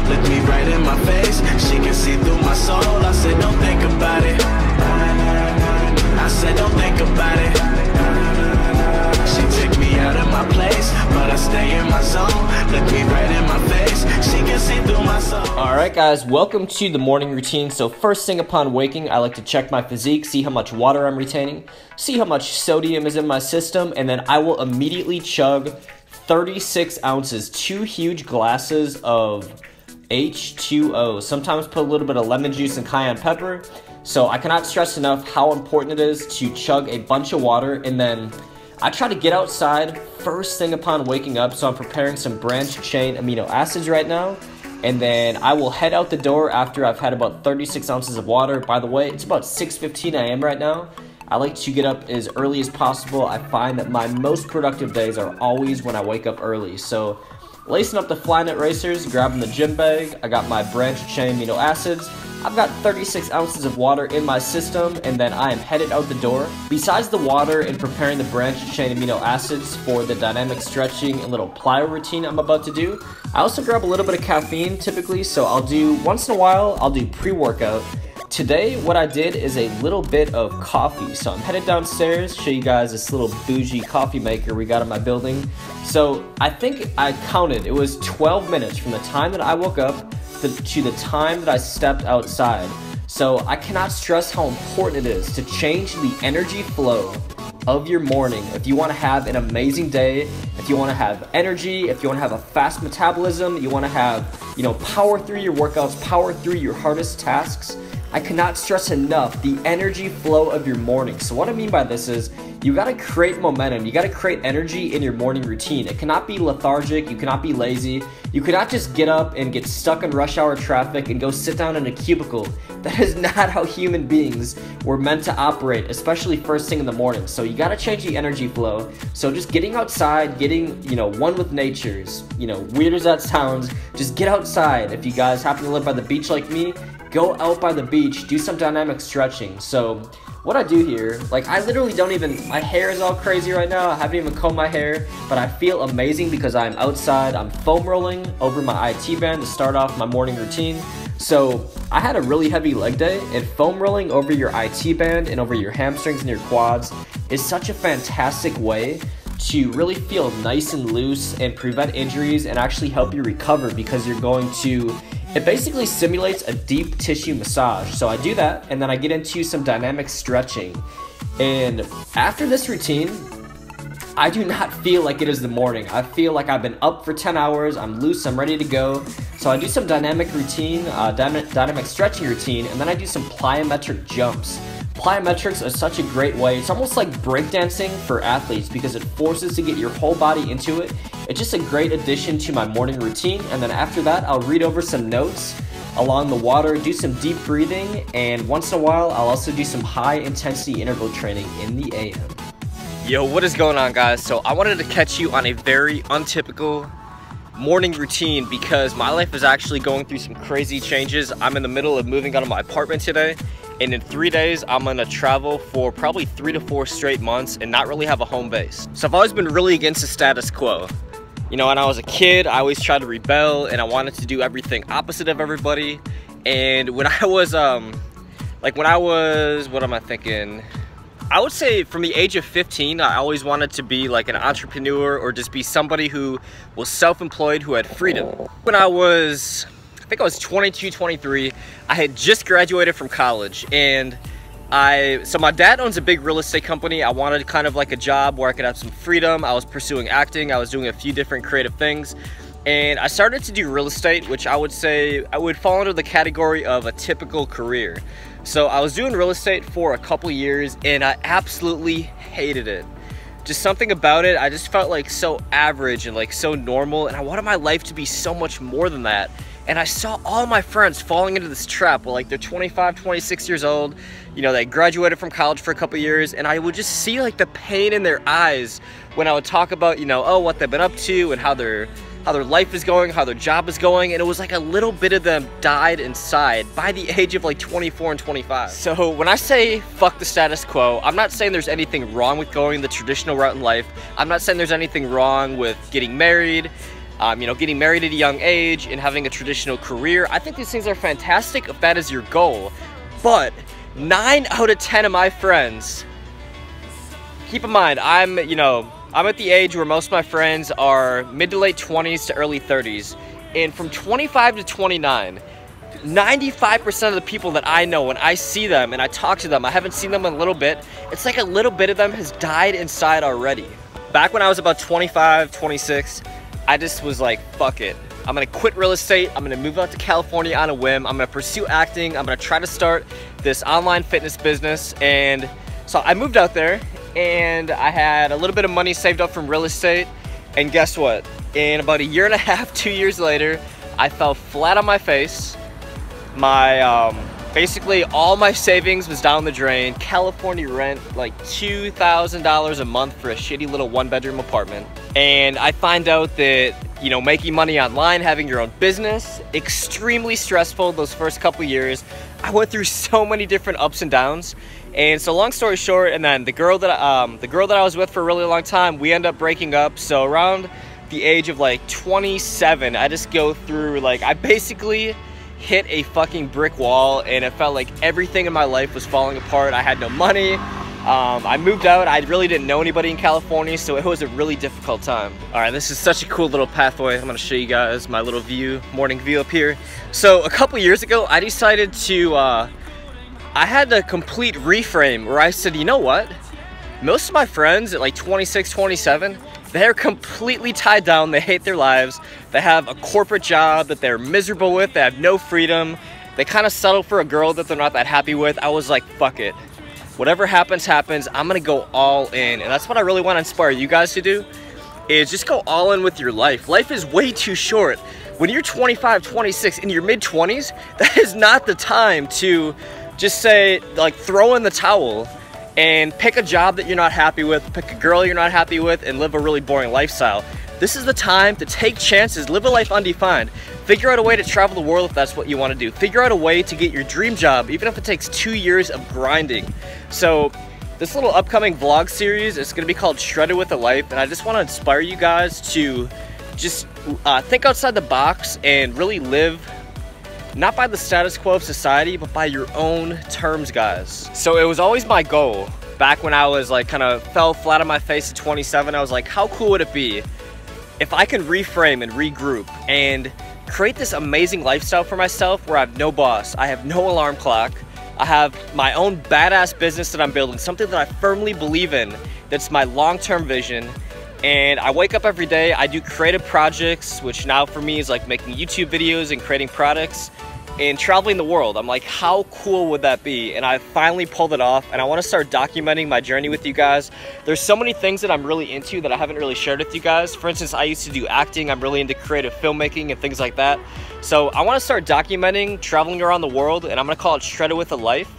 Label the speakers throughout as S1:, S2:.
S1: look me right in my face. She can see through my soul. I said, don't think about it. I said, don't think about it. She took me out of my place, but I stay in my zone. Look me right in my face. She can see through my soul.
S2: Alright guys, welcome to the morning routine. So first thing upon waking, I like to check my physique, see how much water I'm retaining, see how much sodium is in my system, and then I will immediately chug 36 ounces, 2 huge glasses of H2O. Sometimes put a little bit of lemon juice and cayenne pepper. So I cannot stress enough how important it is to chug a bunch of water, and then I try to get outside first thing upon waking up. So I'm preparing some branched chain amino acids right now, and then I will head out the door after I've had about 36 ounces of water. By the way, it's about 6:15 a.m. right now. I like to get up as early as possible. I find that my most productive days are always when I wake up early. So lacing up the Flyknit racers, grabbing the gym bag, I got my branched chain amino acids. I've got 36 ounces of water in my system, and then I am headed out the door. Besides the water and preparing the branched chain amino acids for the dynamic stretching and little plyo routine I'm about to do, I also grab a little bit of caffeine typically, so I'll do, once in a while, I'll do pre-workout. Today, what I did is a little bit of coffee. So I'm headed downstairs, show you guys this little bougie coffee maker we got in my building. So I think I counted, it was 12 minutes from the time that I woke up to the time that I stepped outside. So I cannot stress how important it is to change the energy flow of your morning. If you want to have an amazing day, if you want to have energy, if you want to have a fast metabolism, you want to have, power through your workouts, power through your hardest tasks, I cannot stress enough the energy flow of your morning. So what I mean by this is you got to create momentum. You got to create energy in your morning routine. It cannot be lethargic. You cannot be lazy. You cannot just get up and get stuck in rush hour traffic and go sit down in a cubicle. That is not how human beings were meant to operate, especially first thing in the morning. So you got to change the energy flow. So just getting outside, getting, one with nature's, weird as that sounds, just get outside. If you guys happen to live by the beach like me, go out by the beach, do some dynamic stretching. So what I do here, I literally don't even, my hair is all crazy right now. I haven't even combed my hair, but I feel amazing because I'm outside. I'm foam rolling over my IT band to start off my morning routine. So I had a really heavy leg day, and foam rolling over your IT band and over your hamstrings and your quads is such a fantastic way to really feel nice and loose and prevent injuries and actually help you recover, because you're going to, it basically simulates a deep tissue massage. So I do that, and then I get into some dynamic stretching. And after this routine, I do not feel like it is the morning. I feel like I've been up for 10 hours, I'm loose, I'm ready to go. So I do some dynamic routine, dynamic stretching routine, and then I do some plyometric jumps. Plyometrics are such a great way. It's almost like breakdancing for athletes because it forces to get your whole body into it. It's just a great addition to my morning routine. And then after that, I'll read over some notes along the water, do some deep breathing, and once in a while, I'll also do some high intensity interval training in the AM. Yo, what is going on, guys? So I wanted to catch you on a very untypical morning routine because my life is actually going through some crazy changes. I'm in the middle of moving out of my apartment today, and in 3 days I'm gonna travel for probably 3 to 4 straight months and not really have a home base. So I've always been really against the status quo. When I was a kid, I always tried to rebel and I wanted to do everything opposite of everybody. And when I was what am I thinking? I would say from the age of 15, I always wanted to be like an entrepreneur or just be somebody who was self-employed, who had freedom. When I think I was 22, 23, I had just graduated from college, and so my dad owns a big real estate company. I wanted kind of like a job where I could have some freedom. I was pursuing acting. I was doing a few different creative things, and I started to do real estate, which I would say I would fall under the category of a typical career. So I was doing real estate for a couple years, and I absolutely hated it. Just something about it, I just felt like so average and like so normal, and I wanted my life to be so much more than that. And I saw all my friends falling into this trap where they're 25, 26 years old, they graduated from college for a couple years, and I would just see the pain in their eyes when I would talk about, what they've been up to and how their life is going, how their job is going, and it was like a little bit of them died inside by the age of 24 and 25. So when I say fuck the status quo, I'm not saying there's anything wrong with going the traditional route in life. I'm not saying there's anything wrong with getting married, you know, getting married at a young age and having a traditional career. I think these things are fantastic if that is your goal. But 9 out of 10 of my friends, keep in mind, I'm at the age where most of my friends are mid to late 20s to early 30s. And from 25 to 29, 95% of the people that I know, when I see them and I talk to them, I haven't seen them in a little bit, it's like a little bit of them has died inside already. Back when I was about 25, 26, I just was like, fuck it. I'm gonna quit real estate. I'm gonna move out to California on a whim. I'm gonna pursue acting. I'm gonna try to start this online fitness business. And so I moved out there and I had a little bit of money saved up from real estate. And guess what? In about a year and a half, 2 years later, I fell flat on my face. Basically all my savings was down the drain. California rent, like $2,000 a month for a shitty little 1-bedroom apartment. And I find out that, you know, making money online, having your own business, extremely stressful those first couple years. I went through so many different ups and downs. And so long story short, and then the girl that I was with for a really long time, we end up breaking up. So around the age of like 27, I just go through, like, I basically hit a fucking brick wall, and it felt like everything in my life was falling apart. I had no money. I moved out. I really didn't know anybody in California, so it was a really difficult time. All right, this is such a cool little pathway. I'm gonna show you guys my little view, morning view up here. So a couple years ago, I decided to, I had a complete reframe where I said, you know what? Most of my friends at like 26, 27, they're completely tied down. They hate their lives. They have a corporate job that they're miserable with. They have no freedom. They kind of settle for a girl that they're not that happy with. I was like, fuck it. Whatever happens, happens. I'm gonna go all in. And that's what I really want to inspire you guys to do, is just go all in with your life. Life is way too short. When you're 25, 26, in your mid-20s, that is not the time to just say, like, throw in the towel and pick a job that you're not happy with, pick a girl you're not happy with, and live a really boring lifestyle. This is the time to take chances, live a life undefined. Figure out a way to travel the world if that's what you want to do. Figure out a way to get your dream job, even if it takes 2 years of grinding. So this little upcoming vlog series is going to be called Shredded with a Life, and I just want to inspire you guys to just think outside the box and really live not by the status quo of society, but by your own terms, guys. So it was always my goal, back when I was like kind of fell flat on my face at 27, I was like, how cool would it be if I can reframe and regroup and create this amazing lifestyle for myself where I have no boss, I have no alarm clock, I have my own badass business that I'm building, something that I firmly believe in, that's my long-term vision. And I wake up every day, I do creative projects, which now for me is like making YouTube videos and creating products and traveling the world. I'm like, how cool would that be? And I finally pulled it off, and I want to start documenting my journey with you guys. There's so many things that I'm really into that I haven't really shared with you guys. For instance, I used to do acting. I'm really into creative filmmaking and things like that. So I want to start documenting traveling around the world, and I'm going to call it Shredded with a Life.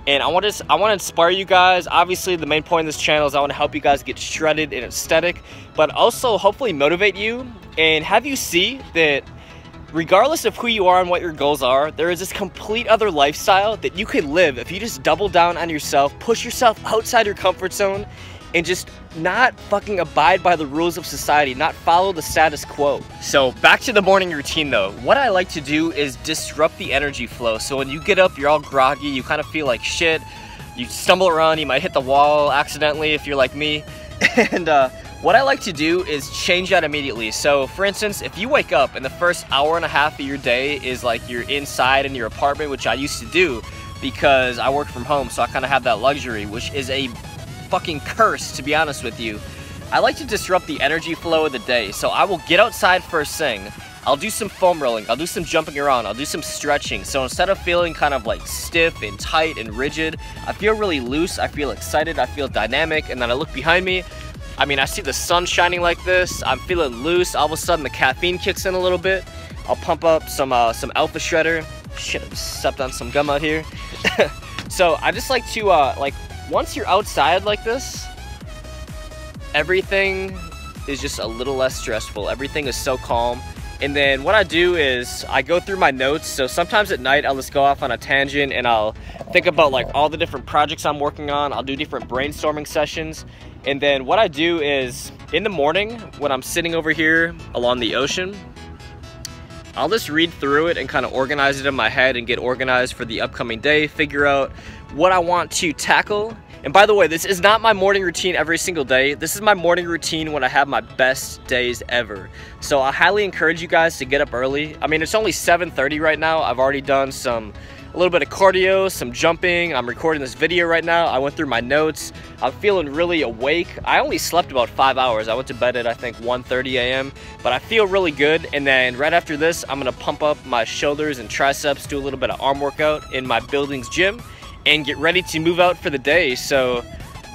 S2: And I want to inspire you guys. Obviously, the main point of this channel is I want to help you guys get shredded and aesthetic, but also hopefully motivate you and have you see that regardless of who you are and what your goals are, there is this complete other lifestyle that you can live if you just double down on yourself, push yourself outside your comfort zone, and just not fucking abide by the rules of society, not follow the status quo. So back to the morning routine though. What I like to do is disrupt the energy flow. So when you get up, you're all groggy, you kind of feel like shit, you stumble around, you might hit the wall accidentally if you're like me. And what I like to do is change that immediately. So for instance, if you wake up and the first hour and a half of your day is like you're inside in your apartment, which I used to do because I work from home, so I kind of have that luxury, which is a fucking curse, to be honest with you. I like to disrupt the energy flow of the day. So I will get outside first thing, I'll do some foam rolling, I'll do some jumping around, I'll do some stretching. So instead of feeling kind of like stiff and tight and rigid, I feel really loose, I feel excited, I feel dynamic. And then I look behind me, I mean, I see the sun shining like this, I'm feeling loose. All of a sudden the caffeine kicks in a little bit. I'll pump up some Alpha Shredder. Shit, I just stepped on some gum out here. So I just like to like, once you're outside like this, everything is just a little less stressful. Everything is so calm. And then what I do is I go through my notes. So sometimes at night I'll just go off on a tangent and I'll think about like all the different projects I'm working on. I'll do different brainstorming sessions. And then what I do is in the morning when I'm sitting over here along the ocean, I'll just read through it and kind of organize it in my head and get organized for the upcoming day, figure out what I want to tackle. And by the way, this is not my morning routine every single day. This is my morning routine when I have my best days ever. So I highly encourage you guys to get up early. I mean, it's only 7:30 right now. I've already done a little bit of cardio, some jumping. I'm recording this video right now. I went through my notes. I'm feeling really awake. I only slept about 5 hours. I went to bed at I think 1:30 a.m. But I feel really good. And then right after this, I'm gonna pump up my shoulders and triceps, do a little bit of arm workout in my building's gym, and get ready to move out for the day. So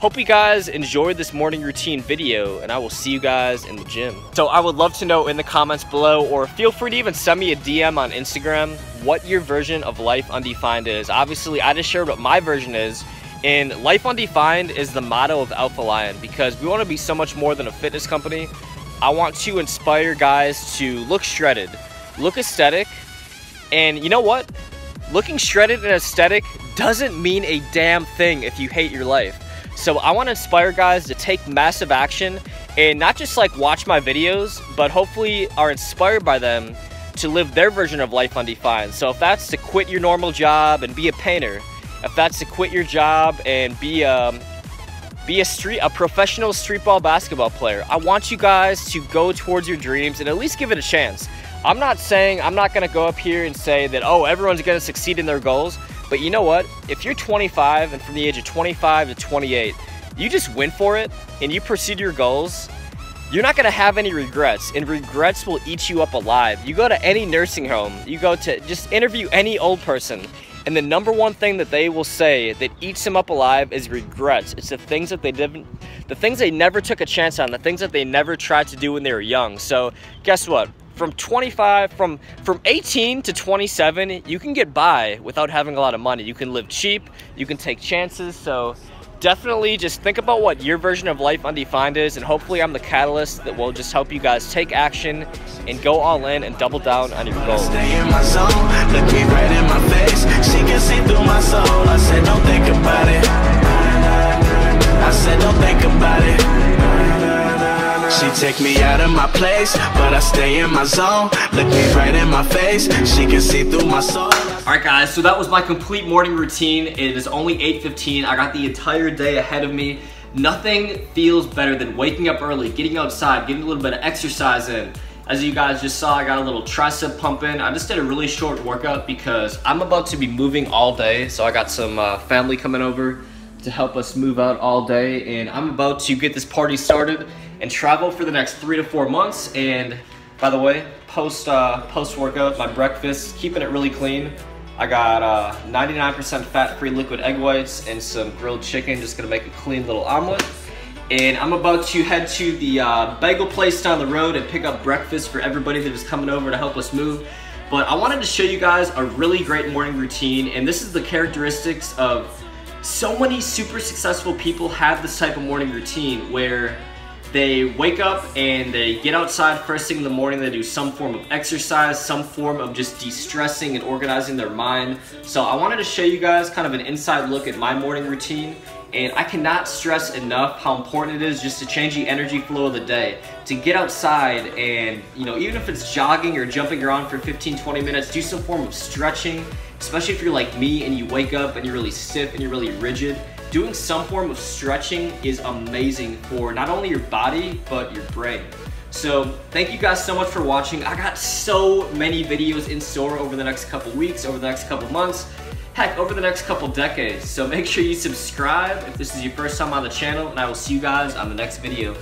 S2: hope you guys enjoyed this morning routine video, and I will see you guys in the gym. So I would love to know in the comments below, or feel free to even send me a DM on Instagram, what your version of Life Undefined is. Obviously, I just shared what my version is, and Life Undefined is the motto of Alpha Lion, because we want to be so much more than a fitness company. I want to inspire guys to look shredded, look aesthetic, and you know what? Looking shredded and aesthetic doesn't mean a damn thing if you hate your life. So I want to inspire guys to take massive action and not just like watch my videos, but hopefully are inspired by them to live their version of Life Undefined. So if that's to quit your normal job and be a painter, if that's to quit your job and be a professional street ball basketball player, I want you guys to go towards your dreams and at least give it a chance. I'm not going to go up here and say that, oh, everyone's going to succeed in their goals. But you know what? If you're 25 and from the age of 25 to 28, you just went for it and you pursued your goals, you're not going to have any regrets, and regrets will eat you up alive. You go to any nursing home, you go to just interview any old person, and the number one thing that they will say that eats them up alive is regrets. It's the things that the things they never took a chance on, the things that they never tried to do when they were young. So guess what? From 18 to 27, you can get by without having a lot of money. You can live cheap, you can take chances. So definitely just think about what your version of Life Undefined is, and hopefully I'm the catalyst that will just help you guys take action and go all in and double down on your goals.
S1: Stay in my zone, look me right in my face. She can see through my soul. I said don't think about it. I said don't think about it. She take me out of my place, but I stay in my zone. Look me right in my face. She can see through my soul.
S2: Alright guys, so that was my complete morning routine. It is only 8:15. I got the entire day ahead of me. Nothing feels better than waking up early, getting outside, getting a little bit of exercise in. As you guys just saw, I got a little tricep pump in. I just did a really short workout because I'm about to be moving all day. So I got some family coming over to help us move out all day, and I'm about to get this party started and travel for the next 3 to 4 months. And by the way, post workout, my breakfast, keeping it really clean. I got 99% fat-free liquid egg whites and some grilled chicken, just gonna make a clean little omelet. And I'm about to head to the bagel place down the road and pick up breakfast for everybody that is coming over to help us move. But I wanted to show you guys a really great morning routine, and this is the characteristics of so many super successful people have this type of morning routine where they wake up and they get outside first thing in the morning. They do some form of exercise, some form of just de-stressing and organizing their mind. So I wanted to show you guys kind of an inside look at my morning routine, and I cannot stress enough how important it is just to change the energy flow of the day, to get outside and, you know, even if it's jogging or jumping around for 15-20 minutes, do some form of stretching, especially if you're like me and you wake up and you're really stiff and you're really rigid. Doing some form of stretching is amazing for not only your body, but your brain. So thank you guys so much for watching. I got so many videos in store over the next couple weeks, over the next couple months, heck, over the next couple decades. So make sure you subscribe if this is your first time on the channel, and I will see you guys on the next video.